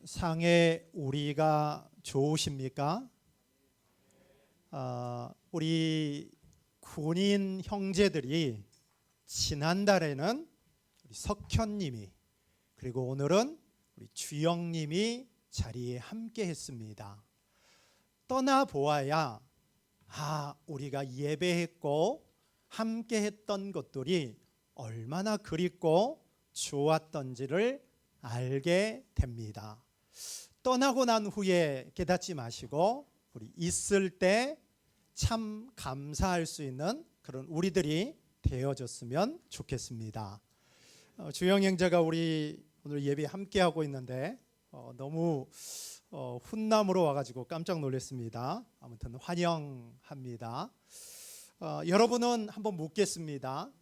상에 우리가 좋으십니까? 우리 군인 형제들이 지난달에는 우리 석현님이 그리고 오늘은 우리 주영님이 자리에 함께 했습니다. 떠나 보아야 우리가 예배했고 함께 했던 것들이 얼마나 그립고 좋았던지를 알게 됩니다. 떠나고 난 후에 깨닫지 마시고 우리 있을 때 참 감사할 수 있는 그런 우리들이 되어졌으면 좋겠습니다. 주영 형제가 우리 오늘 예배 함께 하고 있는데 너무 훈남으로 와가지고 깜짝 놀랐습니다. 아무튼 환영합니다. 여러분은 한번 묻겠습니다.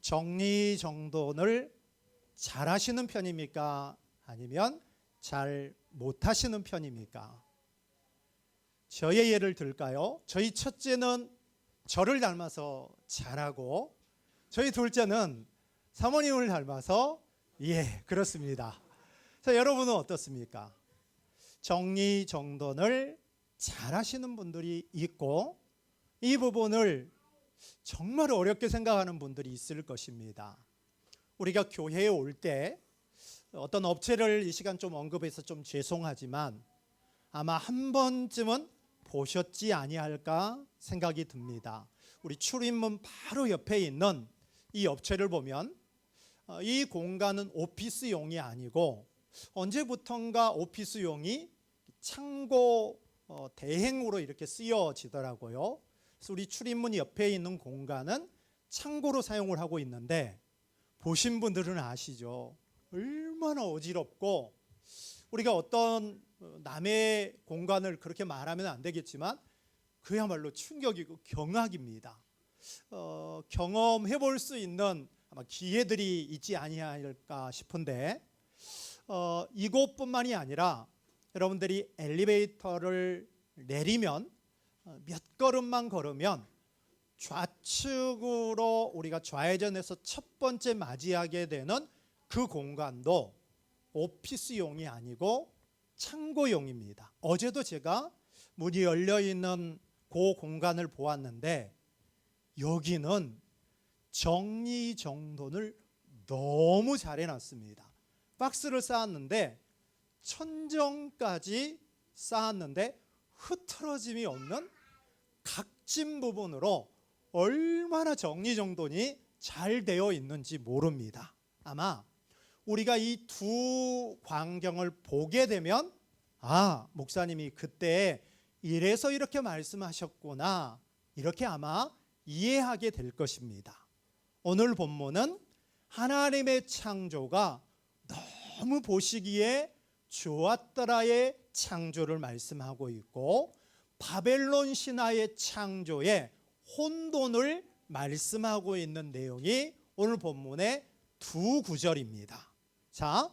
정리정돈을 잘하시는 편입니까? 아니면 잘 못하시는 편입니까? 저의 예를 들까요? 저희 첫째는 저를 닮아서 잘하고 저희 둘째는 사모님을 닮아서 그렇습니다. 자, 여러분은 어떻습니까? 정리정돈을 잘하시는 분들이 있고 이 부분을 정말 어렵게 생각하는 분들이 있을 것입니다. 우리가 교회에 올 때 어떤 업체를 이 시간 좀 언급해서 좀 죄송하지만 아마 한 번쯤은 보셨지 아니할까 생각이 듭니다. 우리 출입문 바로 옆에 있는 이 업체를 보면 이 공간은 오피스용이 아니고 언제부턴가 오피스용이 창고 대행으로 이렇게 쓰여지더라고요. 그래서 우리 출입문 옆에 있는 공간은 창고로 사용을 하고 있는데 보신 분들은 아시죠? 얼마나 어지럽고 우리가 어떤 남의 공간을 그렇게 말하면 안 되겠지만 그야말로 충격이고 경악입니다. 경험해 볼 수 있는 아마 기회들이 있지 아니할까 싶은데 이곳뿐만이 아니라 여러분들이 엘리베이터를 내리면 몇 걸음만 걸으면 좌측으로 우리가 좌회전해서 첫 번째 맞이하게 되는 그 공간도 오피스용이 아니고 창고용입니다. 어제도 제가 문이 열려있는 그 공간을 보았는데 여기는 정리정돈을 너무 잘 해놨습니다. 박스를 쌓았는데 천정까지 쌓았는데 흐트러짐이 없는 각진 부분으로 얼마나 정리정돈이 잘 되어 있는지 모릅니다. 아마 우리가 이 두 광경을 보게 되면 목사님이 그때 이래서 이렇게 말씀하셨구나 이렇게 아마 이해하게 될 것입니다. 오늘 본문은 하나님의 창조가 너무 보시기에 좋았더라의 창조를 말씀하고 있고 바벨론 신화의 창조의 혼돈을 말씀하고 있는 내용이 오늘 본문의 두 구절입니다. 자,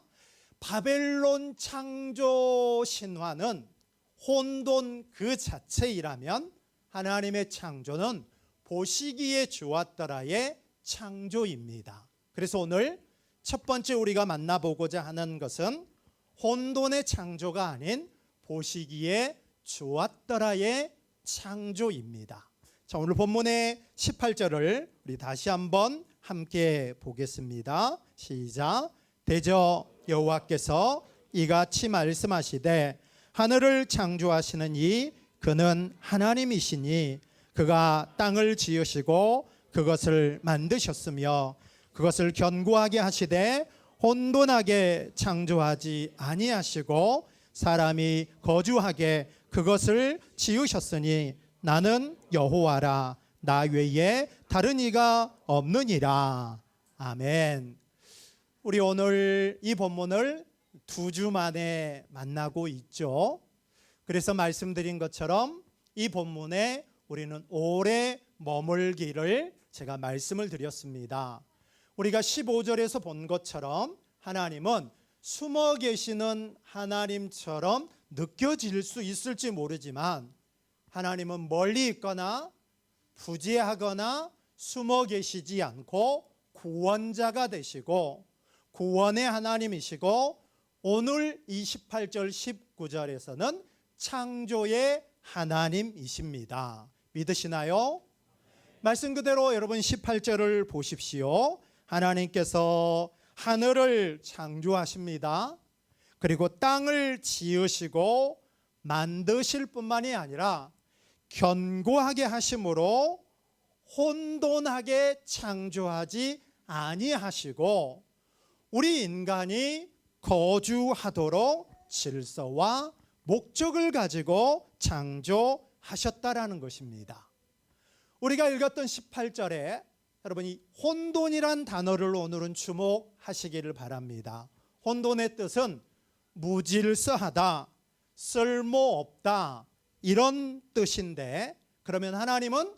바벨론 창조 신화는 혼돈 그 자체이라면 하나님의 창조는 보시기에 좋았더라의 창조입니다. 그래서 오늘 첫 번째 우리가 만나보고자 하는 것은 혼돈의 창조가 아닌 보시기에 좋았더라의 창조입니다. 자, 오늘 본문의 18절을 우리 다시 한번 함께 보겠습니다. 시작. 대저 여호와께서 이같이 말씀하시되 하늘을 창조하시는 이 그는 하나님이시니 그가 땅을 지으시고 그것을 만드셨으며 그것을 견고하게 하시되 혼돈하게 창조하지 아니하시고 사람이 거주하게 그것을 지으셨으니 나는 여호와라 나 외에 다른 이가 없느니라. 아멘. 우리 오늘 이 본문을 2주 만에 만나고 있죠. 그래서 말씀드린 것처럼 이 본문에 우리는 오래 머물기를 제가 말씀을 드렸습니다. 우리가 15절에서 본 것처럼 하나님은 숨어 계시는 하나님처럼 느껴질 수 있을지 모르지만 하나님은 멀리 있거나 부재하거나 숨어 계시지 않고 구원자가 되시고 구원의 하나님이시고 오늘 28절 19절에서는 창조의 하나님이십니다. 믿으시나요? 말씀 그대로 여러분 18절을 보십시오. 하나님께서 하늘을 창조하십니다. 그리고 땅을 지으시고 만드실 뿐만이 아니라 견고하게 하심으로 혼돈하게 창조하지 아니하시고 우리 인간이 거주하도록 질서와 목적을 가지고 창조하셨다라는 것입니다. 우리가 읽었던 18절에 여러분이 혼돈이란 단어를 오늘은 주목하시기를 바랍니다. 혼돈의 뜻은 무질서하다, 쓸모없다 이런 뜻인데, 그러면 하나님은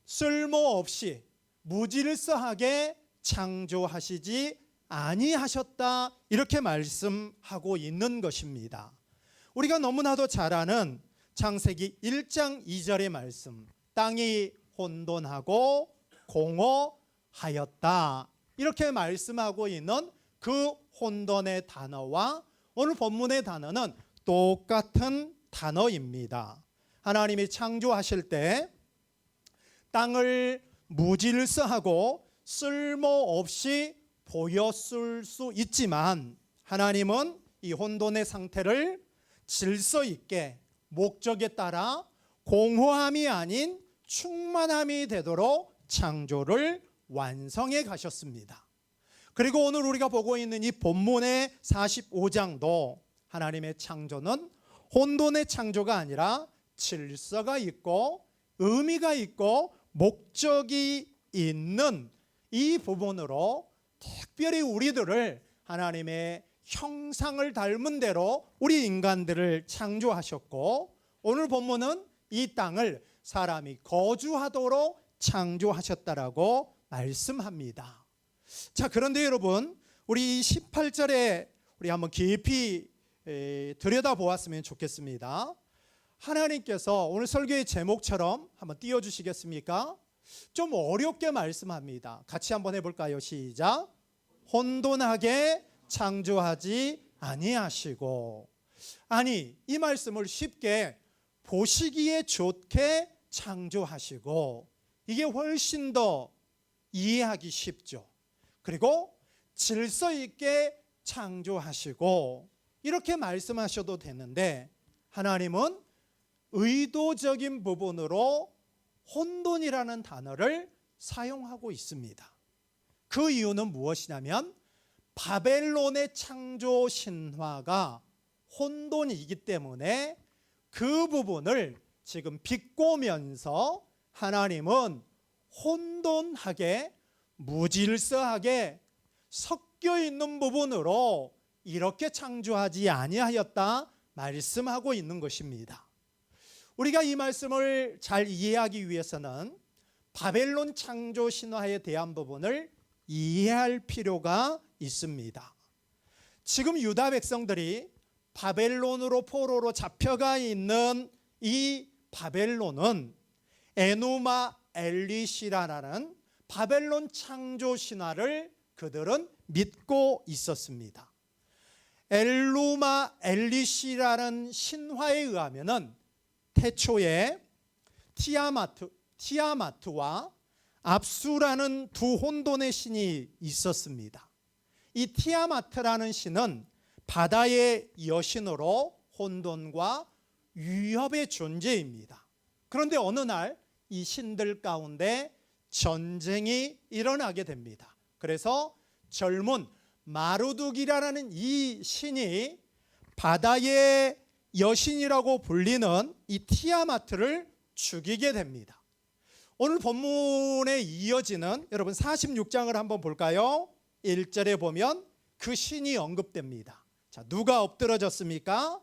쓸모없이 무질서하게 창조하시지 아니하셨다 이렇게 말씀하고 있는 것입니다. 우리가 너무나도 잘 아는 창세기 1장 2절의 말씀, 땅이 혼돈하고 공허하였다 이렇게 말씀하고 있는 그 혼돈의 단어와 오늘 본문의 단어는 똑같은 단어입니다. 하나님이 창조하실 때 땅을 무질서하고 쓸모없이 보였을 수 있지만 하나님은 이 혼돈의 상태를 질서 있게 목적에 따라 공허함이 아닌 충만함이 되도록 창조를 완성해 가셨습니다. 그리고 오늘 우리가 보고 있는 이 본문의 45장도 하나님의 창조는 혼돈의 창조가 아니라 질서가 있고 의미가 있고 목적이 있는 이 부분으로 특별히 우리들을 하나님의 형상을 닮은 대로 우리 인간들을 창조하셨고 오늘 본문은 이 땅을 사람이 거주하도록 창조하셨다라고 말씀합니다. 자, 그런데 여러분 우리 18절에 우리 한번 깊이 들여다보았으면 좋겠습니다. 하나님께서 오늘 설교의 제목처럼 한번 띄워주시겠습니까? 좀 어렵게 말씀합니다. 같이 한번 해볼까요? 시작. 혼돈하게 창조하지 아니하시고. 아니, 이 말씀을 쉽게 보시기에 좋게 창조하시고, 이게 훨씬 더 이해하기 쉽죠. 그리고 질서 있게 창조하시고 이렇게 말씀하셔도 되는데 하나님은 의도적인 부분으로 혼돈이라는 단어를 사용하고 있습니다. 그 이유는 무엇이냐면 바벨론의 창조 신화가 혼돈이기 때문에 그 부분을 지금 비꼬면서 하나님은 혼돈하게 무질서하게 섞여 있는 부분으로 이렇게 창조하지 아니하였다 말씀하고 있는 것입니다. 우리가 이 말씀을 잘 이해하기 위해서는 바벨론 창조 신화에 대한 부분을 이해할 필요가 있습니다. 지금 유다 백성들이 바벨론으로 포로로 잡혀가 있는 이 바벨론은 에누마 엘리시라라는 바벨론 창조 신화를 그들은 믿고 있었습니다. 엘루마 엘리시라는 신화에 의하면은 태초에 티아마트와 압수라는 두 혼돈의 신이 있었습니다. 이 티아마트라는 신은 바다의 여신으로 혼돈과 위협의 존재입니다. 그런데 어느 날 이 신들 가운데 전쟁이 일어나게 됩니다. 그래서 젊은 마르둑이라는 이 신이 바다의 여신이라고 불리는 이 티아마트를 죽이게 됩니다. 오늘 본문에 이어지는 여러분 46장을 한번 볼까요? 1절에 보면 그 신이 언급됩니다. 자, 누가 엎드러졌습니까?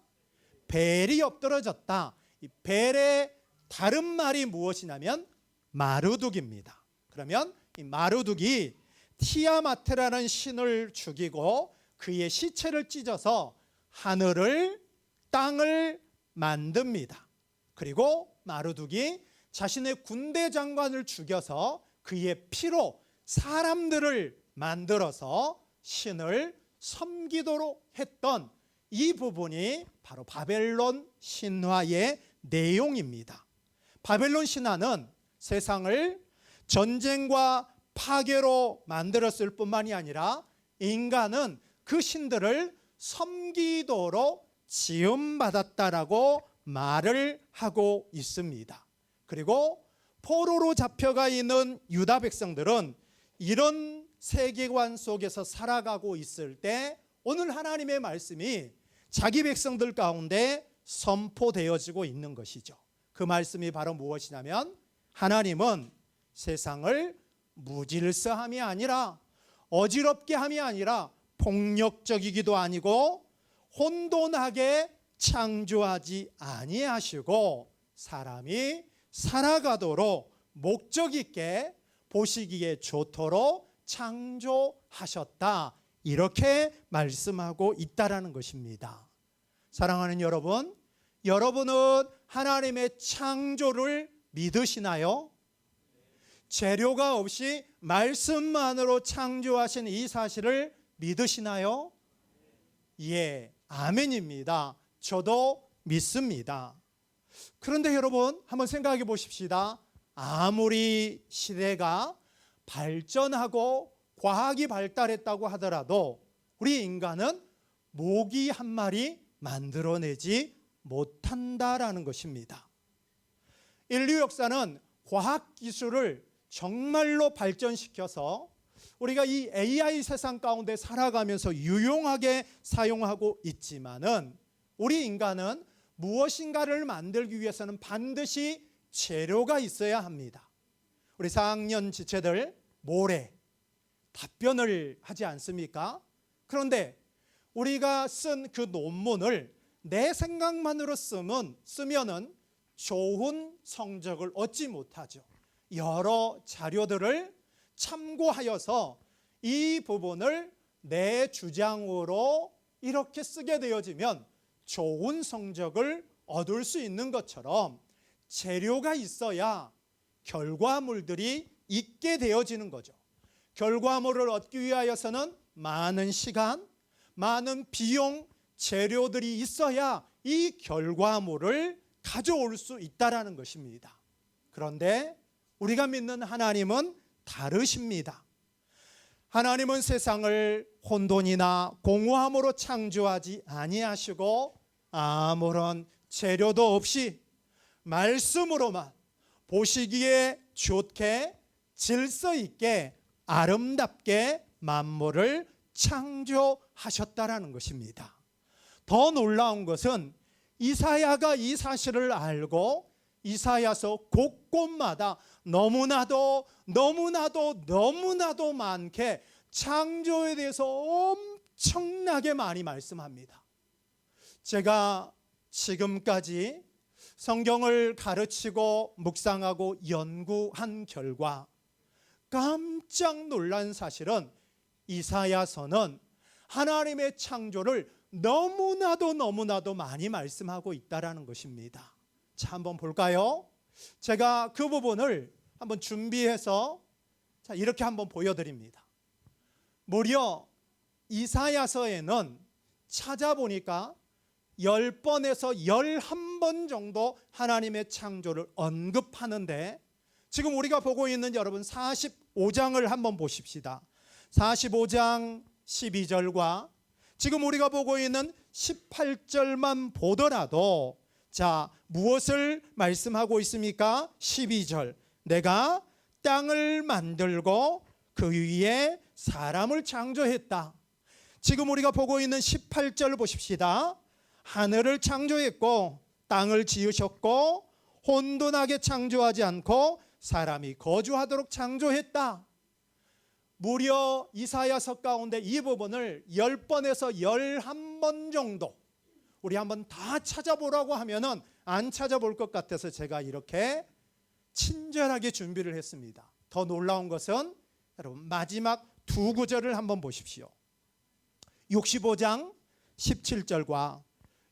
벨이 엎드러졌다. 이 벨의 다른 말이 무엇이냐면 마르둑입니다. 그러면 이 마르둑이 티아마트라는 신을 죽이고 그의 시체를 찢어서 하늘을 땅을 만듭니다. 그리고 마르둑이 자신의 군대 장관을 죽여서 그의 피로 사람들을 만들어서 신을 섬기도록 했던 이 부분이 바로 바벨론 신화의 내용입니다. 바벨론 신화는 세상을 전쟁과 파괴로 만들었을 뿐만이 아니라 인간은 그 신들을 섬기도록 지음받았다라고 말을 하고 있습니다. 그리고 포로로 잡혀가 있는 유다 백성들은 이런 세계관 속에서 살아가고 있을 때 오늘 하나님의 말씀이 자기 백성들 가운데 선포되어지고 있는 것이죠. 그 말씀이 바로 무엇이냐면 하나님은 세상을 무질서함이 아니라 어지럽게 함이 아니라 폭력적이기도 아니고 혼돈하게 창조하지 아니하시고 사람이 살아가도록 목적 있게 보시기에 좋도록 창조하셨다. 이렇게 말씀하고 있다라는 것입니다. 사랑하는 여러분, 여러분은 하나님의 창조를 믿으시나요? 재료가 없이 말씀만으로 창조하신 이 사실을 믿으시나요? 예, 아멘입니다. 저도 믿습니다. 그런데 여러분, 한번 생각해 보십시다. 아무리 시대가 발전하고 과학이 발달했다고 하더라도 우리 인간은 모기 한 마리 만들어내지 못한다라는 것입니다. 인류 역사는 과학기술을 정말로 발전시켜서 우리가 이 AI 세상 가운데 살아가면서 유용하게 사용하고 있지만은 우리 인간은 무엇인가를 만들기 위해서는 반드시 재료가 있어야 합니다. 우리 4학년 지체들 모레 답변을 하지 않습니까? 그런데 우리가 쓴 그 논문을 내 생각만으로 쓰면은 좋은 성적을 얻지 못하죠. 여러 자료들을 참고하여서 이 부분을 내 주장으로 이렇게 쓰게 되어지면 좋은 성적을 얻을 수 있는 것처럼 재료가 있어야 결과물들이 있게 되어지는 거죠. 결과물을 얻기 위하여서는 많은 시간, 많은 비용, 재료들이 있어야 이 결과물을 가져올 수 있다라는 것입니다. 그런데 우리가 믿는 하나님은 다르십니다. 하나님은 세상을 혼돈이나 공허함으로 창조하지 아니하시고 아무런 재료도 없이 말씀으로만 보시기에 좋게 질서 있게 아름답게 만물을 창조하셨다라는 것입니다. 더 놀라운 것은 이사야가 이 사실을 알고 이사야서 곳곳마다 너무나도 많게 창조에 대해서 엄청나게 많이 말씀합니다. 제가 지금까지 성경을 가르치고 묵상하고 연구한 결과 깜짝 놀란 사실은 이사야서는 하나님의 창조를 너무나도 많이 말씀하고 있다라는 것입니다. 자, 한번 볼까요? 제가 그 부분을 한번 준비해서 이렇게 한번 보여드립니다. 무려 이사야서에는 찾아보니까 10번에서 11번 정도 하나님의 창조를 언급하는데 지금 우리가 보고 있는 여러분 45장을 한번 보십시다. 45장 12절과 지금 우리가 보고 있는 18절만 보더라도 자, 무엇을 말씀하고 있습니까? 12절. 내가 땅을 만들고 그 위에 사람을 창조했다. 지금 우리가 보고 있는 18절 보십시다. 하늘을 창조했고 땅을 지으셨고 혼돈하게 창조하지 않고 사람이 거주하도록 창조했다. 무려 이사야서 가운데 이 부분을 10번에서 11번 정도 우리 한번 다 찾아보라고 하면은 안 찾아볼 것 같아서 제가 이렇게 친절하게 준비를 했습니다. 더 놀라운 것은 여러분 마지막 두 구절을 한번 보십시오. 65장 17절과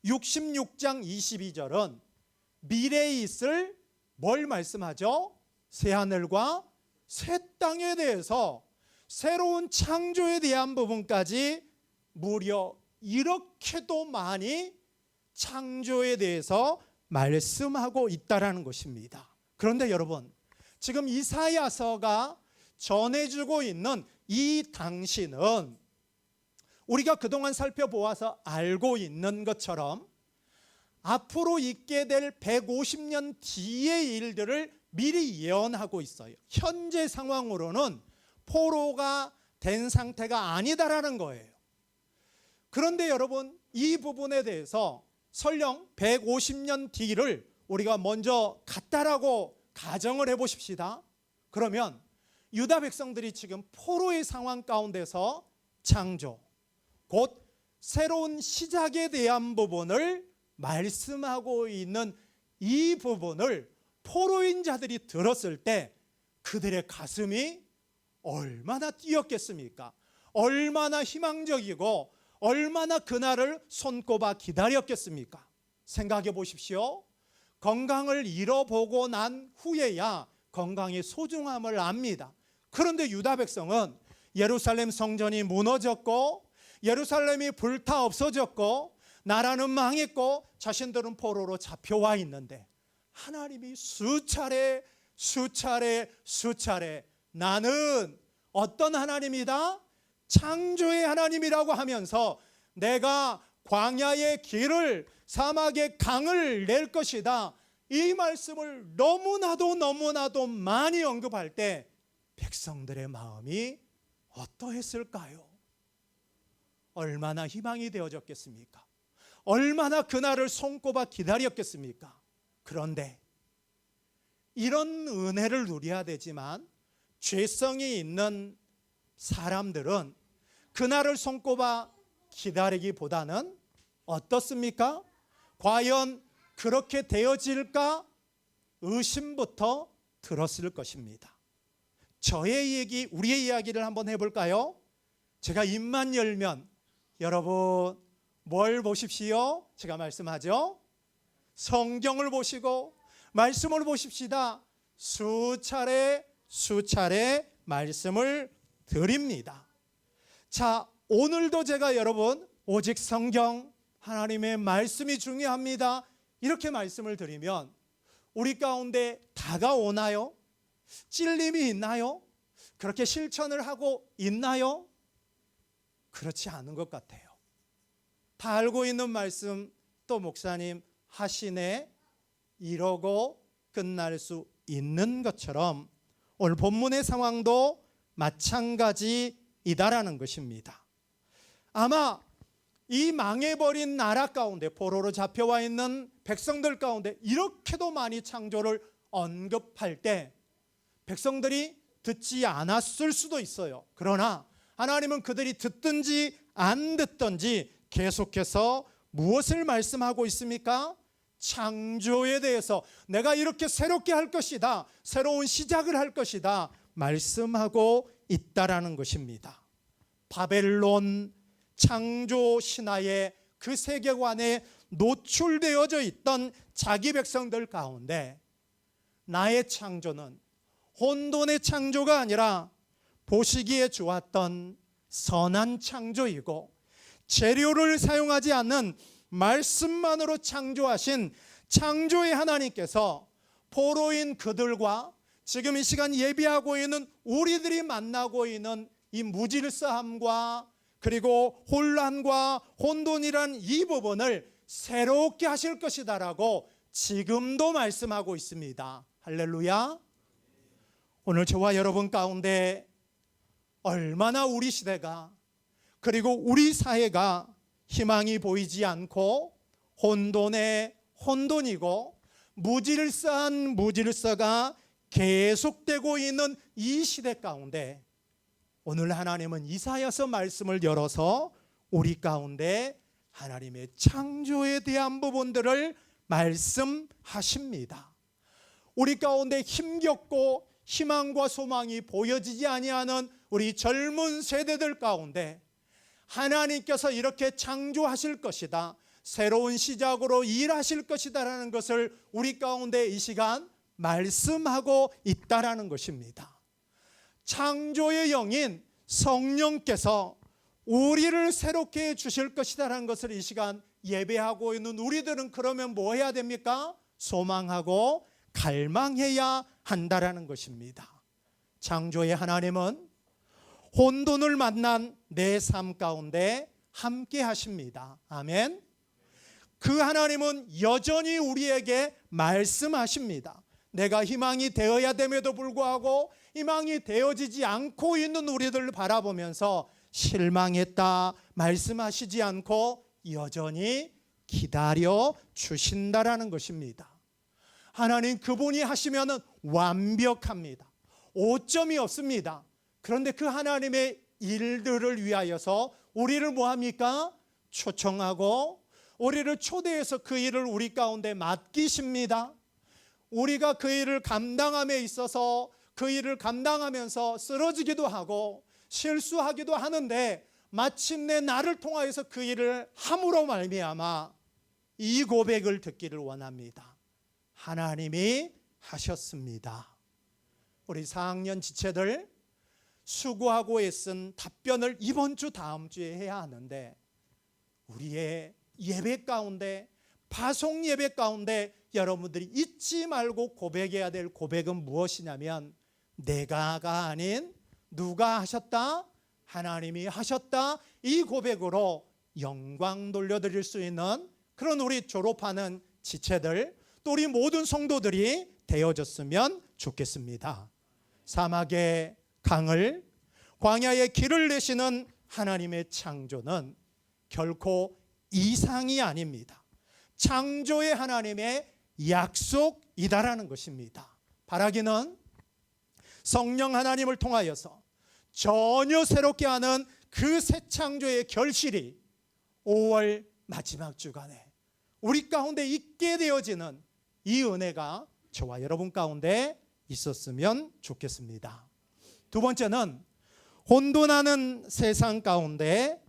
66장 22절은 미래에 있을 뭘 말씀하죠? 새하늘과 새 땅에 대해서 새로운 창조에 대한 부분까지 무려 이렇게도 많이 창조에 대해서 말씀하고 있다라는 것입니다. 그런데 여러분, 지금 이사야서가 전해주고 있는 이 당시는 우리가 그동안 살펴보아서 알고 있는 것처럼 앞으로 있게 될 150년 뒤의 일들을 미리 예언하고 있어요. 현재 상황으로는 포로가 된 상태가 아니다라는 거예요. 그런데 여러분, 이 부분에 대해서 설령 150년 뒤를 우리가 먼저 갔다라고 가정을 해보십시다. 그러면 유다 백성들이 지금 포로의 상황 가운데서 창조, 곧 새로운 시작에 대한 부분을 말씀하고 있는 이 부분을 포로인 자들이 들었을 때 그들의 가슴이 얼마나 뛰었겠습니까? 얼마나 희망적이고 얼마나 그날을 손꼽아 기다렸겠습니까? 생각해 보십시오. 건강을 잃어보고 난 후에야 건강의 소중함을 압니다. 그런데 유다 백성은 예루살렘 성전이 무너졌고 예루살렘이 불타 없어졌고 나라는 망했고 자신들은 포로로 잡혀와 있는데 하나님이 수차례 나는 어떤 하나님이다? 창조의 하나님이라고 하면서 내가 광야의 길을 사막의 강을 낼 것이다, 이 말씀을 너무나도 많이 언급할 때 백성들의 마음이 어떠했을까요? 얼마나 희망이 되어졌겠습니까? 얼마나 그날을 손꼽아 기다렸겠습니까? 그런데 이런 은혜를 누려야 되지만 죄성이 있는 사람들은 그날을 손꼽아 기다리기보다는 어떻습니까? 과연 그렇게 되어질까? 의심부터 들었을 것입니다. 저의 얘기, 우리의 이야기를 한번 해볼까요? 제가 입만 열면 여러분 뭘 보십시오? 제가 말씀하죠. 성경을 보시고 말씀을 보십시다. 수차례 말씀을 드립니다. 자, 오늘도 제가 여러분 오직 성경, 하나님의 말씀이 중요합니다, 이렇게 말씀을 드리면 우리 가운데 다가오나요? 찔림이 있나요? 그렇게 실천을 하고 있나요? 그렇지 않은 것 같아요. 다 알고 있는 말씀 또 목사님 하시네, 이러고 끝날 수 있는 것처럼 오늘 본문의 상황도 마찬가지이다라는 것입니다. 아마 이 망해버린 나라 가운데 포로로 잡혀와 있는 백성들 가운데 이렇게도 많이 창조를 언급할 때 백성들이 듣지 않았을 수도 있어요. 그러나 하나님은 그들이 듣든지 안 듣든지 계속해서 무엇을 말씀하고 있습니까? 창조에 대해서 내가 이렇게 새롭게 할 것이다, 새로운 시작을 할 것이다 말씀하고 있다라는 것입니다. 바벨론 창조 신화의 그 세계관에 노출되어져 있던 자기 백성들 가운데 나의 창조는 혼돈의 창조가 아니라 보시기에 좋았던 선한 창조이고 재료를 사용하지 않는 말씀만으로 창조하신 창조의 하나님께서 포로인 그들과 지금 이 시간 예비하고 있는 우리들이 만나고 있는 이 무질서함과 그리고 혼란과 혼돈이란 이 부분을 새롭게 하실 것이다라고 지금도 말씀하고 있습니다. 할렐루야. 오늘 저와 여러분 가운데 얼마나 우리 시대가 그리고 우리 사회가 희망이 보이지 않고 혼돈의 혼돈이고 무질서한 무질서가 계속되고 있는 이 시대 가운데 오늘 하나님은 이사야서 말씀을 열어서 우리 가운데 하나님의 창조에 대한 부분들을 말씀하십니다. 우리 가운데 힘겹고 희망과 소망이 보여지지 아니하는 우리 젊은 세대들 가운데 하나님께서 이렇게 창조하실 것이다, 새로운 시작으로 일하실 것이다라는 것을 우리 가운데 이 시간 말씀하고 있다라는 것입니다. 창조의 영인 성령께서 우리를 새롭게 해 주실 것이다라는 것을 이 시간 예배하고 있는 우리들은 그러면 뭐 해야 됩니까? 소망하고 갈망해야 한다라는 것입니다. 창조의 하나님은 혼돈을 만난 내 삶 가운데 함께 하십니다. 아멘. 그 하나님은 여전히 우리에게 말씀하십니다. 내가 희망이 되어야 됨에도 불구하고 희망이 되어지지 않고 있는 우리들을 바라보면서 실망했다 말씀하시지 않고 여전히 기다려 주신다라는 것입니다. 하나님 그분이 하시면 완벽합니다. 오점이 없습니다. 그런데 그 하나님의 일들을 위하여서 우리를 뭐합니까? 초청하고 우리를 초대해서 그 일을 우리 가운데 맡기십니다. 우리가 그 일을 감당함에 있어서 그 일을 감당하면서 쓰러지기도 하고 실수하기도 하는데 마침내 나를 통하여서 그 일을 함으로 말미암아 이 고백을 듣기를 원합니다. 하나님이 하셨습니다. 우리 4학년 지체들 수고하고 애쓴 답변을 이번 주 다음 주에 해야 하는데 우리의 예배 가운데 파송 예배 가운데 여러분들이 잊지 말고 고백해야 될 고백은 무엇이냐면 내가가 아닌 누가 하셨다? 하나님이 하셨다. 이 고백으로 영광 돌려드릴 수 있는 그런 우리 졸업하는 지체들 또 우리 모든 성도들이 되어졌으면 좋겠습니다. 사막의 강을 광야의 길을 내시는 하나님의 창조는 결코 이상이 아닙니다. 창조의 하나님의 약속이다라는 것입니다. 바라기는 성령 하나님을 통하여서 전혀 새롭게 하는 그 새 창조의 결실이 5월 마지막 주간에 우리 가운데 있게 되어지는 이 은혜가 저와 여러분 가운데 있었으면 좋겠습니다. 두 번째는 혼돈하는 세상 가운데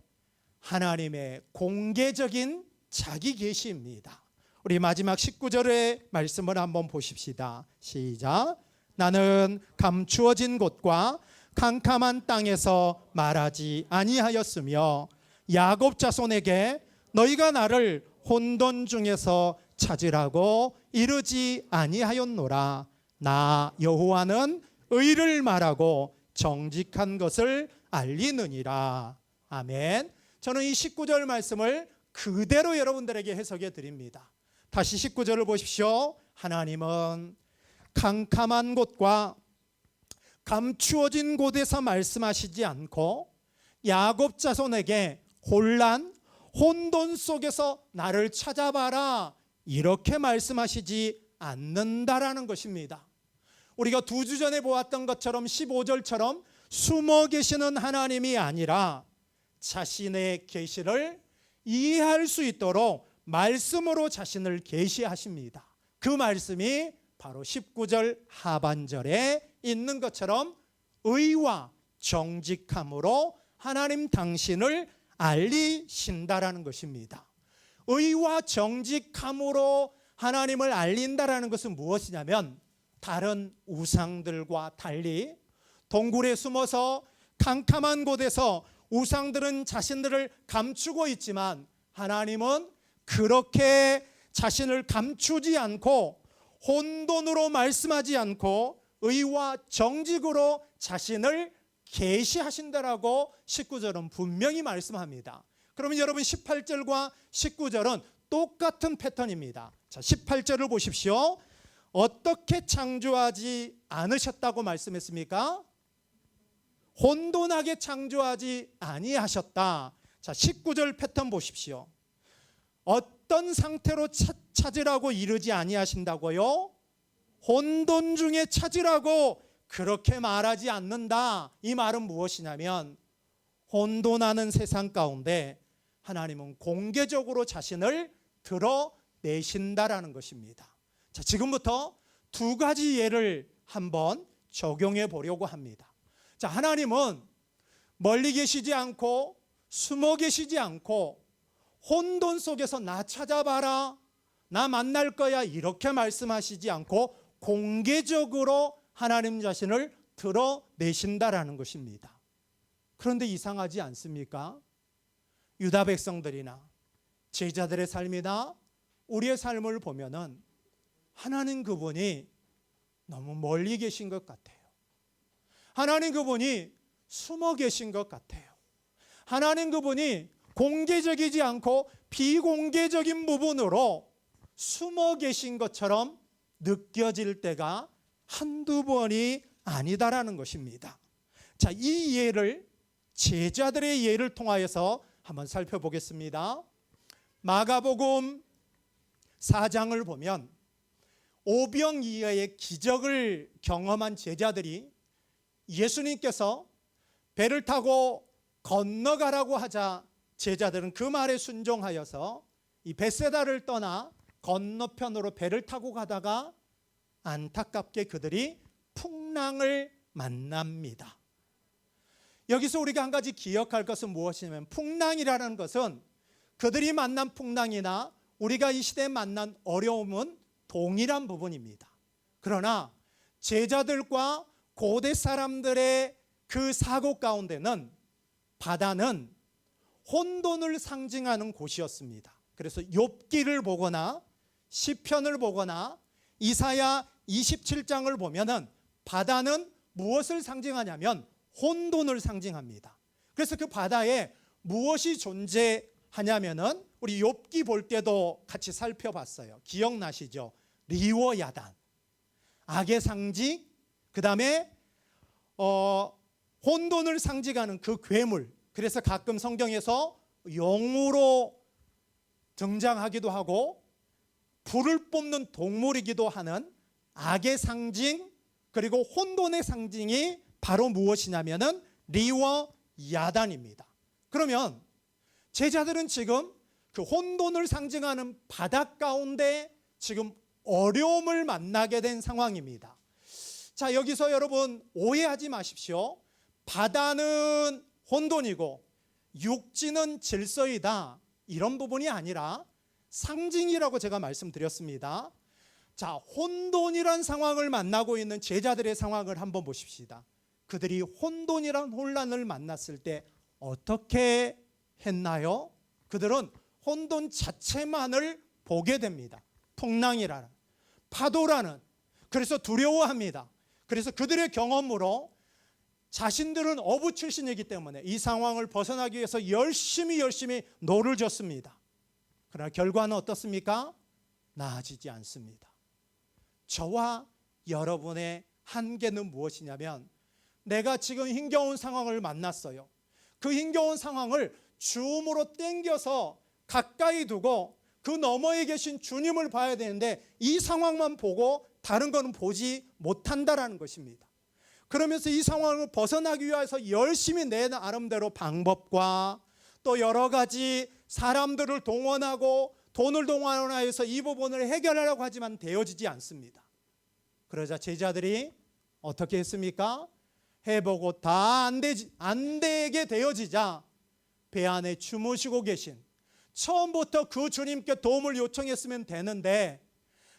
하나님의 공개적인 자기 계시입니다. 우리 마지막 19절의 말씀을 한번 보십시다. 시작. 나는 감추어진 곳과 캄캄한 땅에서 말하지 아니하였으며 야곱 자손에게 너희가 나를 혼돈 중에서 찾으라고 이르지 아니하였노라. 나 여호와는 의를 말하고 정직한 것을 알리느니라. 아멘. 저는 이 19절 말씀을 그대로 여러분들에게 해석해 드립니다. 다시 19절을 보십시오. 하나님은 캄캄한 곳과 감추어진 곳에서 말씀하시지 않고 야곱 자손에게 혼돈 속에서 나를 찾아봐라 이렇게 말씀하시지 않는다라는 것입니다. 우리가 2주 전에 보았던 것처럼 15절처럼 숨어 계시는 하나님이 아니라 자신의 계시를 이해할 수 있도록 말씀으로 자신을 계시하십니다. 그 말씀이 바로 19절 하반절에 있는 것처럼 의와 정직함으로 하나님 당신을 알리신다라는 것입니다. 의와 정직함으로 하나님을 알린다라는 것은 무엇이냐면 다른 우상들과 달리 동굴에 숨어서 캄캄한 곳에서 우상들은 자신들을 감추고 있지만 하나님은 그렇게 자신을 감추지 않고 혼돈으로 말씀하지 않고 의와 정직으로 자신을 계시하신다라고 19절은 분명히 말씀합니다. 그러면 여러분 18절과 19절은 똑같은 패턴입니다. 자, 18절을 보십시오. 어떻게 창조하지 않으셨다고 말씀했습니까? 혼돈하게 창조하지 아니하셨다. 자, 19절 패턴 보십시오. 어떤 상태로 찾으라고 이르지 아니하신다고요? 혼돈 중에 찾으라고 그렇게 말하지 않는다. 이 말은 무엇이냐면 혼돈하는 세상 가운데 하나님은 공개적으로 자신을 드러내신다라는 것입니다. 자, 지금부터 2가지 예를 한번 적용해 보려고 합니다. 자, 하나님은 멀리 계시지 않고 숨어 계시지 않고 혼돈 속에서 나 찾아봐라, 나 만날 거야 이렇게 말씀하시지 않고 공개적으로 하나님 자신을 드러내신다라는 것입니다. 그런데 이상하지 않습니까? 유다 백성들이나 제자들의 삶이나 우리의 삶을 보면은 하나님 그분이 너무 멀리 계신 것 같아요. 하나님 그분이 숨어 계신 것 같아요. 하나님 그분이 공개적이지 않고 비공개적인 부분으로 숨어 계신 것처럼 느껴질 때가 한두 번이 아니다라는 것입니다. 자, 이 이해를 제자들의 이해를 통하여서 한번 살펴보겠습니다. 마가복음 4장을 보면 오병이어의 기적을 경험한 제자들이 예수님께서 배를 타고 건너가라고 하자 제자들은 그 말에 순종하여서 이 벳세다를 떠나 건너편으로 배를 타고 가다가 안타깝게 그들이 풍랑을 만납니다. 여기서 우리가 한 가지 기억할 것은 무엇이냐면 풍랑이라는 것은 그들이 만난 풍랑이나 우리가 이 시대에 만난 어려움은 동일한 부분입니다. 그러나 제자들과 고대 사람들의 그 사고 가운데는 바다는 혼돈을 상징하는 곳이었습니다. 그래서 욥기를 보거나 시편을 보거나 이사야 27장을 보면은 바다는 무엇을 상징하냐면 혼돈을 상징합니다. 그래서 그 바다에 무엇이 존재하냐면은 우리 욥기 볼 때도 같이 살펴봤어요. 기억나시죠? 리워야단, 악의 상징, 그 다음에 혼돈을 상징하는 그 괴물. 그래서 가끔 성경에서 용으로 등장하기도 하고 불을 뿜는 동물이기도 하는 악의 상징, 그리고 혼돈의 상징이 바로 무엇이냐면은 리워야단입니다. 그러면 제자들은 지금 그 혼돈을 상징하는 바다 가운데 지금 어려움을 만나게 된 상황입니다. 자, 여기서 여러분 오해하지 마십시오. 바다는 혼돈이고 육지는 질서이다, 이런 부분이 아니라 상징이라고 제가 말씀드렸습니다. 자, 혼돈이란 상황을 만나고 있는 제자들의 상황을 한번 보십시다. 그들이 혼돈이란 혼란을 만났을 때 어떻게 했나요? 그들은 혼돈 자체만을 보게 됩니다. 풍랑이라는, 파도라는, 그래서 두려워합니다. 그래서 그들의 경험으로 자신들은 어부 출신이기 때문에 이 상황을 벗어나기 위해서 열심히 노를 졌습니다. 그러나 결과는 어떻습니까? 나아지지 않습니다. 저와 여러분의 한계는 무엇이냐면 내가 지금 힘겨운 상황을 만났어요. 그 힘겨운 상황을 줌으로 당겨서 가까이 두고 그 너머에 계신 주님을 봐야 되는데 이 상황만 보고 다른 거는 보지 못한다라는 것입니다. 그러면서 이 상황을 벗어나기 위해서 열심히 내 나름대로 방법과 또 여러 가지 사람들을 동원하고 돈을 동원하여서 이 부분을 해결하려고 하지만 되어지지 않습니다. 그러자 제자들이 어떻게 했습니까? 해보고 다 안 되게 되어지자 배 안에 주무시고 계신, 처음부터 그 주님께 도움을 요청했으면 되는데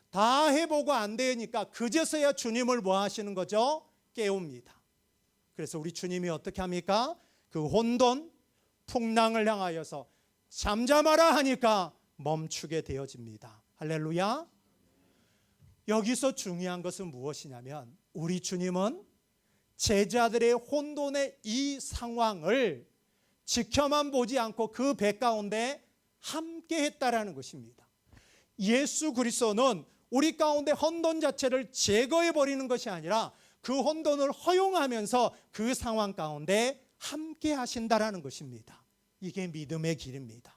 다 해보고 안 되니까 그제서야 주님을 뭐 하시는 거죠? 깨웁니다. 그래서 우리 주님이 어떻게 합니까? 그 혼돈, 풍랑을 향하여서 잠잠하라 하니까 멈추게 되어집니다. 할렐루야. 여기서 중요한 것은 무엇이냐면 우리 주님은 제자들의 혼돈의 이 상황을 지켜만 보지 않고 그 배 가운데 함께 했다라는 것입니다. 예수 그리스도는 우리 가운데 혼돈 자체를 제거해 버리는 것이 아니라 그 혼돈을 허용하면서 그 상황 가운데 함께 하신다라는 것입니다. 이게 믿음의 길입니다.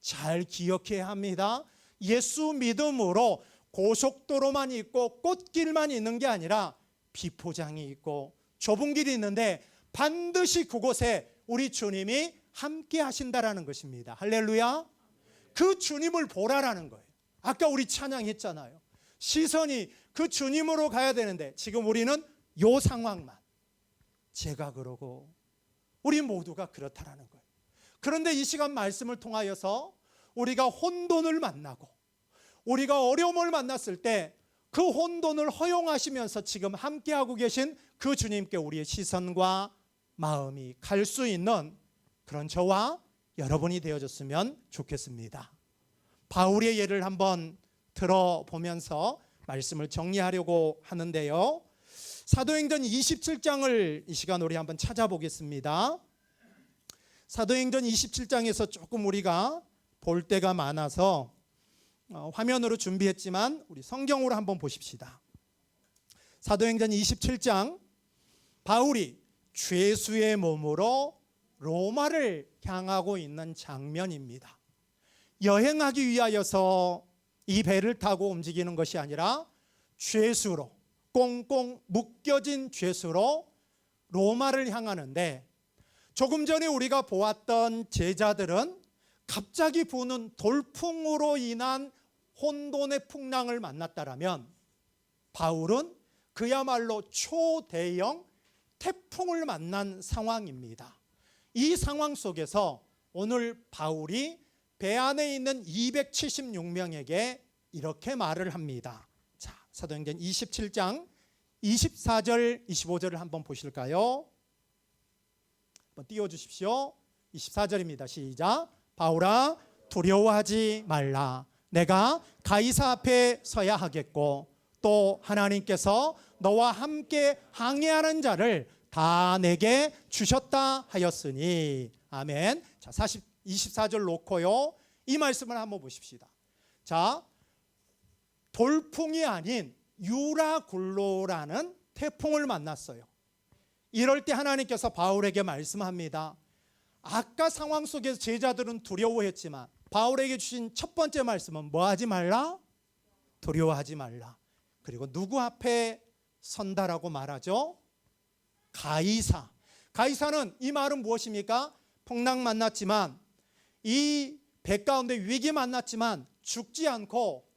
잘 기억해야 합니다. 예수 믿음으로 고속도로만 있고 꽃길만 있는 게 아니라 비포장이 있고 좁은 길이 있는데 반드시 그곳에 우리 주님이 함께 하신다라는 것입니다. 할렐루야. 그 주님을 보라라는 거예요. 아까 우리 찬양했잖아요. 시선이 그 주님으로 가야 되는데 지금 우리는 요 상황만, 제가 그러고 우리 모두가 그렇다라는 거예요. 그런데 이 시간 말씀을 통하여서 우리가 혼돈을 만나고 우리가 어려움을 만났을 때 그 혼돈을 허용하시면서 지금 함께하고 계신 그 주님께 우리의 시선과 마음이 갈 수 있는 그런 저와 여러분이 되어줬으면 좋겠습니다. 바울의 예를 한번 들어보면서 말씀을 정리하려고 하는데요. 사도행전 27장을 이 시간 우리 한번 찾아보겠습니다. 사도행전 27장에서 조금 우리가 볼 때가 많아서 화면으로 준비했지만 우리 성경으로 한번 보십시다. 사도행전 27장, 바울이 죄수의 몸으로 로마를 향하고 있는 장면입니다. 여행하기 위하여서 이 배를 타고 움직이는 것이 아니라 죄수로, 꽁꽁 묶여진 죄수로 로마를 향하는데, 조금 전에 우리가 보았던 제자들은 갑자기 부는 돌풍으로 인한 혼돈의 풍랑을 만났다라면, 바울은 그야말로 초대형 태풍을 만난 상황입니다. 이 상황 속에서 오늘 바울이 배 안에 있는 276명에게 이렇게 말을 합니다. 자, 사도행전 27장 24절 25절을 한번 보실까요? 한번 띄워주십시오. 24절입니다. 시작. 바울아, 두려워하지 말라. 내가 가이사 앞에 서야 하겠고 또 하나님께서 너와 함께 항해하는 자를 다 내게 주셨다 하였으니. 아멘. 자, 24절 놓고요, 이 말씀을 한번 보십시다. 자, 돌풍이 아닌 유라굴로라는 태풍을 만났어요. 이럴 때 하나님께서 바울에게 말씀합니다. 아까 상황 속에서 제자들은 두려워했지만 바울에게 주신 첫 번째 말씀은 뭐 하지 말라? 두려워하지 말라. 그리고 누구 앞에 선다라고 말하죠? 가이사. 가이사는, 이 말은 무엇입니까? 풍랑 만났지만, 이 배 가운데 위기 만났지만 죽지 않고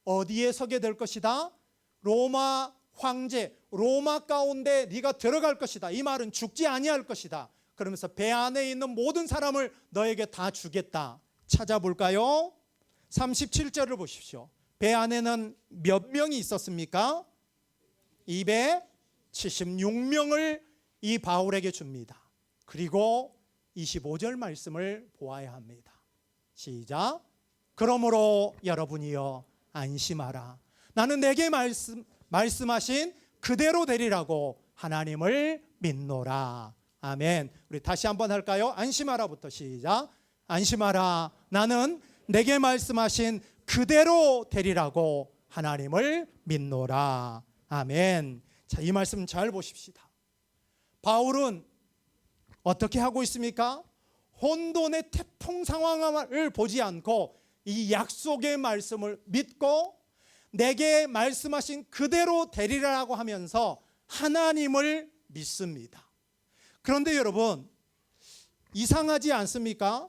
어디에 서게 될 것이다? 로마 황제, 로마 가운데 네가 들어갈 것이다. 이 말은 죽지 아니할 것이다. 그러면서 배 안에 있는 모든 사람을 너에게 다 주겠다. 찾아볼까요? 37절을 보십시오. 배 안에는 몇 명이 있었습니까? 276명을 이 바울에게 줍니다. 그리고 25절 말씀을 보아야 합니다. 시작. 그러므로 여러분이여 안심하라. 나는 내게 말씀하신 그대로 되리라고 하나님을 믿노라. 아멘. 우리 다시 한번 할까요? 안심하라부터 시작. 안심하라. 나는 내게 말씀하신 그대로 되리라고 하나님을 믿노라. 아멘. 자, 이 말씀 잘 보십시다. 바울은 어떻게 하고 있습니까? 혼돈의 태풍 상황을 보지 않고 이 약속의 말씀을 믿고 내게 말씀하신 그대로 되리라고 하면서 하나님을 믿습니다. 그런데 여러분, 이상하지 않습니까?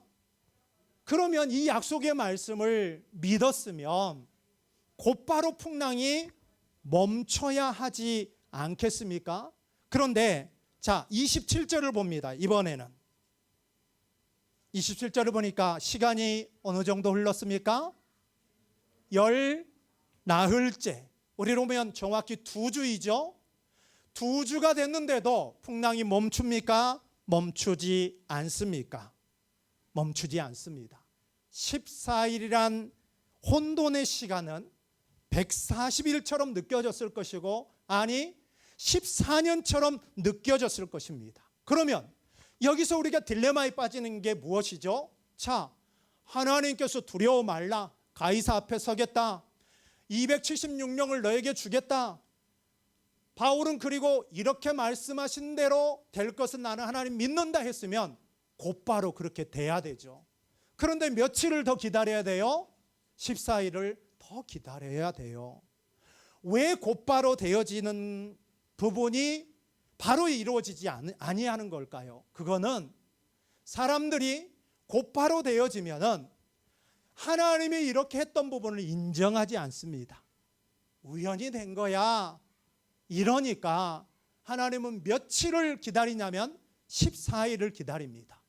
그러면 이 약속의 말씀을 믿었으면 곧바로 풍랑이 멈춰야 하지 않겠습니까? 그런데 자, 27절을 봅니다. 이번에는 27절을 보니까 시간이 어느 정도 흘렀습니까? 열 나흘째. 우리로 보면 정확히 2주이죠. 2주가 됐는데도 풍랑이 멈춥니까? 멈추지 않습니까? 멈추지 않습니다. 14일이란 혼돈의 시간은 140일처럼 느껴졌을 것이고, 아니 14년처럼 느껴졌을 것입니다. 그러면 여기서 우리가 딜레마에 빠지는 게 무엇이죠? 자, 하나님께서 두려워 말라. 가이사 앞에 서겠다. 276명을 너에게 주겠다. 바울은 그리고 이렇게 말씀하신 대로 될 것은 나는 하나님 믿는다 했으면 곧바로 그렇게 돼야 되죠. 그런데 며칠을 더 기다려야 돼요? 14일을 더 기다려야 돼요. 왜 곧바로 되어지는 부분이 바로 이루어지지 아니하는 걸까요? 그거는 사람들이 곧바로 되어지면은 하나님이 이렇게 했던 부분을 인정하지 않습니다. 우연히 된 거야. 이러니까 하나님은 며칠을 기다리냐면 14일을 기다립니다.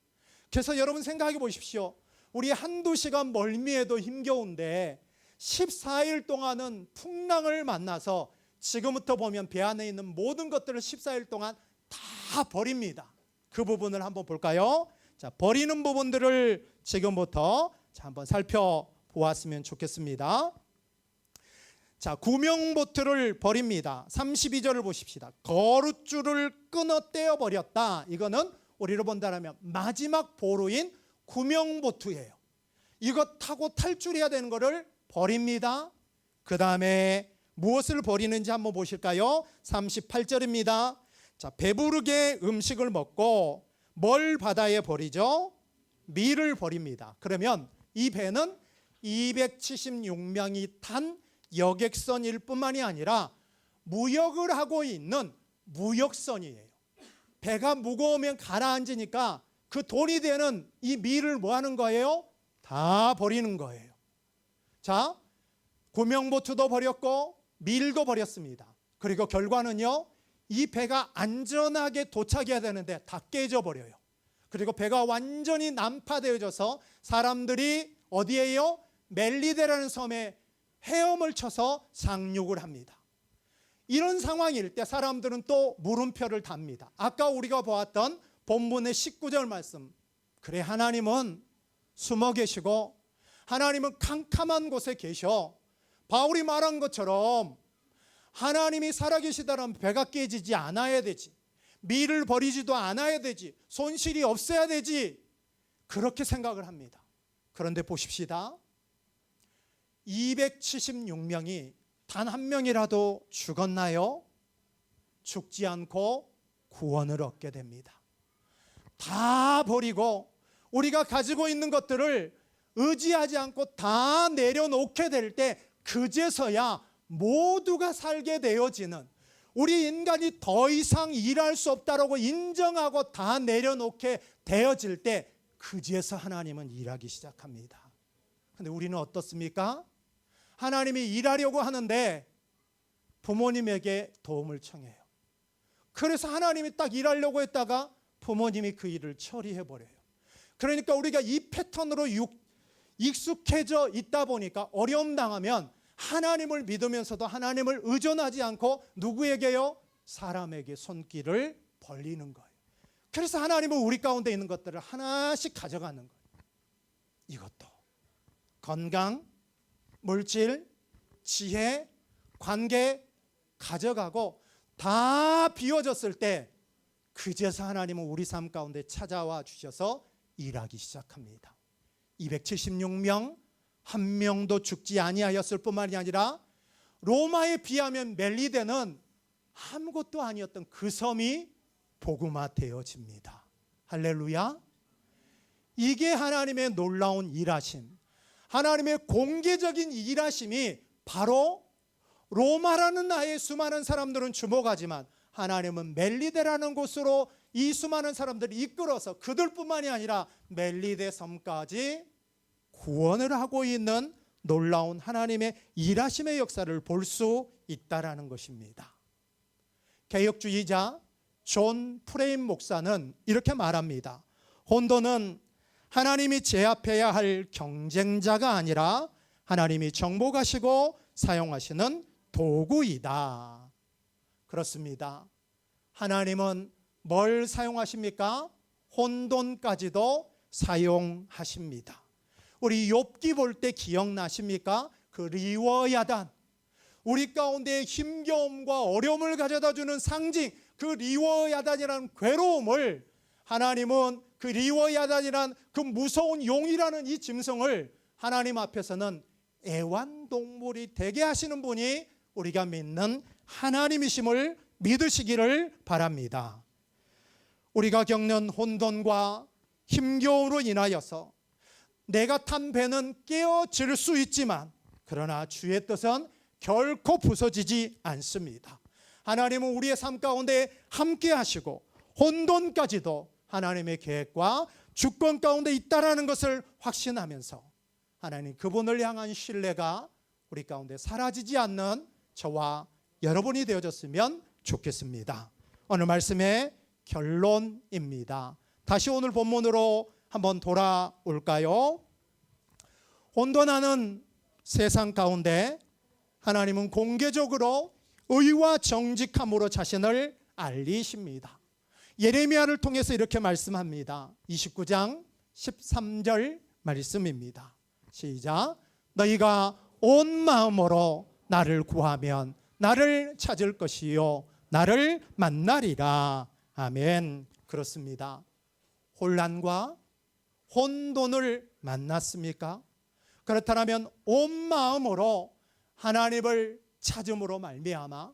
그래서 여러분 생각해 보십시오. 우리 한두 시간 멀미에도 힘겨운데 14일 동안은 풍랑을 만나서 지금부터 보면 배 안에 있는 모든 것들을 14일 동안 다 버립니다. 그 부분을 한번 볼까요? 자, 버리는 부분들을 지금부터 한번 살펴보았으면 좋겠습니다. 자, 구명보트를 버립니다. 32절을 보십시다. 거룻줄을 끊어 떼어버렸다. 이거는 우리로 본다면 마지막 보루인 구명보트예요. 이거 타고 탈출해야 되는 것을 버립니다. 그 다음에 무엇을 버리는지 한번 보실까요? 38절입니다. 자, 배부르게 음식을 먹고 뭘 바다에 버리죠? 밀을 버립니다. 그러면 이 배는 276명이 탄 여객선일 뿐만이 아니라 무역을 하고 있는 무역선이에요. 배가 무거우면 가라앉으니까 그 돈이 되는 이 밀을 뭐 하는 거예요? 다 버리는 거예요. 자, 구명보트도 버렸고 밀도 버렸습니다. 그리고 결과는요, 이 배가 안전하게 도착해야 되는데 다 깨져버려요. 그리고 배가 완전히 난파되어져서 사람들이 어디에요? 멜리데라는 섬에 헤엄을 쳐서 상륙을 합니다. 이런 상황일 때 사람들은 또 물음표를 답니다. 아까 우리가 보았던 본문의 19절 말씀, 그래 하나님은 숨어 계시고 하나님은 캄캄한 곳에 계셔. 바울이 말한 것처럼 하나님이 살아계시다면 배가 깨지지 않아야 되지, 밀을 버리지도 않아야 되지, 손실이 없어야 되지, 그렇게 생각을 합니다. 그런데 보십시다. 276명이 단 한 명이라도 죽었나요? 죽지 않고 구원을 얻게 됩니다. 다 버리고 우리가 가지고 있는 것들을 의지하지 않고 다 내려놓게 될 때 그제서야 모두가 살게 되어지는, 우리 인간이 더 이상 일할 수 없다라고 인정하고 다 내려놓게 되어질 때 그제서 하나님은 일하기 시작합니다. 근데 우리는 어떻습니까? 하나님이 일하려고 하는데 부모님에게 도움을 청해요. 그래서 하나님이 딱 일하려고 했다가 부모님이 그 일을 처리해 버려요. 그러니까 우리가 이 패턴으로 익숙해져 있다 보니까 어려움 당하면 하나님을 믿으면서도 하나님을 의존하지 않고 누구에게요? 사람에게 손길을 벌리는 거예요. 그래서 하나님은 우리 가운데 있는 것들을 하나씩 가져가는 거예요. 이것도 건강, 물질, 지혜, 관계 가져가고 다 비워졌을 때 그제서 하나님은 우리 삶 가운데 찾아와 주셔서 일하기 시작합니다. 276명 한 명도 죽지 아니하였을 뿐만이 아니라 로마에 비하면 멜리데는 아무것도 아니었던 그 섬이 복음화 되어집니다. 할렐루야. 이게 하나님의 놀라운 일하심, 하나님의 공개적인 일하심이 바로 로마라는 나라의 수많은 사람들은 주목하지만 하나님은 멜리데라는 곳으로 이 수많은 사람들을 이끌어서 그들뿐만이 아니라 멜리데 섬까지 구원을 하고 있는 놀라운 하나님의 일하심의 역사를 볼 수 있다라는 것입니다. 개혁주의자 존 프레임 목사는 이렇게 말합니다. 혼돈은 하나님이 제압해야 할 경쟁자가 아니라 하나님이 정복하시고 사용하시는 도구이다. 그렇습니다. 하나님은 뭘 사용하십니까? 혼돈까지도 사용하십니다. 우리 욥기 볼 때 기억나십니까? 그 리워야단, 우리 가운데 힘겨움과 어려움을 가져다주는 상징, 그 리워야단이라는 괴로움을 하나님은 그 리워야단이란 그 무서운 용이라는 이 짐승을 하나님 앞에서는 애완동물이 되게 하시는 분이 우리가 믿는 하나님이심을 믿으시기를 바랍니다. 우리가 겪는 혼돈과 힘겨움으로 인하여서 내가 탄 배는 깨어질 수 있지만 그러나 주의 뜻은 결코 부서지지 않습니다. 하나님은 우리의 삶 가운데 함께 하시고 혼돈까지도 하나님의 계획과 주권 가운데 있다라는 것을 확신하면서 하나님 그분을 향한 신뢰가 우리 가운데 사라지지 않는 저와 여러분이 되어졌으면 좋겠습니다. 오늘 말씀의 결론입니다. 다시 오늘 본문으로 한번 돌아올까요? 혼돈하는 세상 가운데 하나님은 공개적으로 의와 정직함으로 자신을 알리십니다. 예레미야를 통해서 이렇게 말씀합니다. 29장 13절 말씀입니다. 시작. 너희가 온 마음으로 나를 구하면 나를 찾을 것이요 나를 만나리라. 아멘. 그렇습니다. 혼란과 혼돈을 만났습니까? 그렇다면 온 마음으로 하나님을 찾음으로 말미암아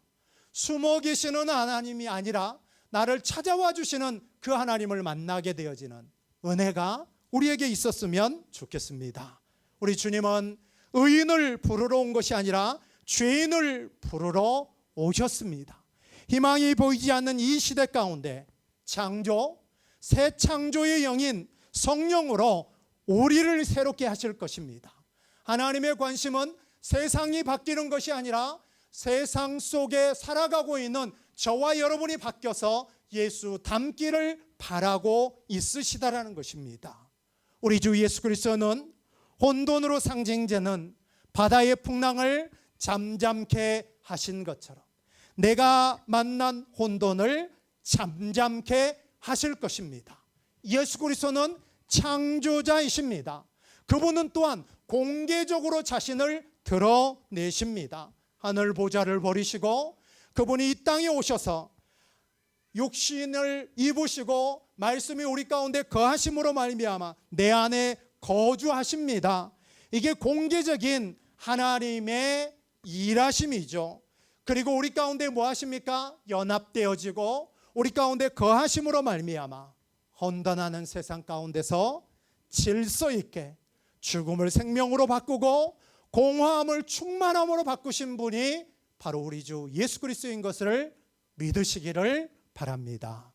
숨어 계시는 하나님이 아니라 나를 찾아와 주시는 그 하나님을 만나게 되어지는 은혜가 우리에게 있었으면 좋겠습니다. 우리 주님은 의인을 부르러 온 것이 아니라 죄인을 부르러 오셨습니다. 희망이 보이지 않는 이 시대 가운데 창조, 새 창조의 영인 성령으로 우리를 새롭게 하실 것입니다. 하나님의 관심은 세상이 바뀌는 것이 아니라 세상 속에 살아가고 있는 저와 여러분이 바뀌어서 예수 닮기를 바라고 있으시다라는 것입니다. 우리 주 예수 그리스도는 혼돈으로 상징되는 바다의 풍랑을 잠잠케 하신 것처럼 내가 만난 혼돈을 잠잠케 하실 것입니다. 예수 그리스도는 창조자이십니다. 그분은 또한 공개적으로 자신을 드러내십니다. 하늘 보좌를 버리시고 그분이 이 땅에 오셔서 육신을 입으시고 말씀이 우리 가운데 거하심으로 말미암아 내 안에 거주하십니다. 이게 공개적인 하나님의 일하심이죠. 그리고 우리 가운데 뭐 하십니까? 연합되어지고 우리 가운데 거하심으로 말미암아 혼돈하는 세상 가운데서 질서 있게 죽음을 생명으로 바꾸고 공허함을 충만함으로 바꾸신 분이 바로 우리 주 예수 그리스도인 것을 믿으시기를 바랍니다.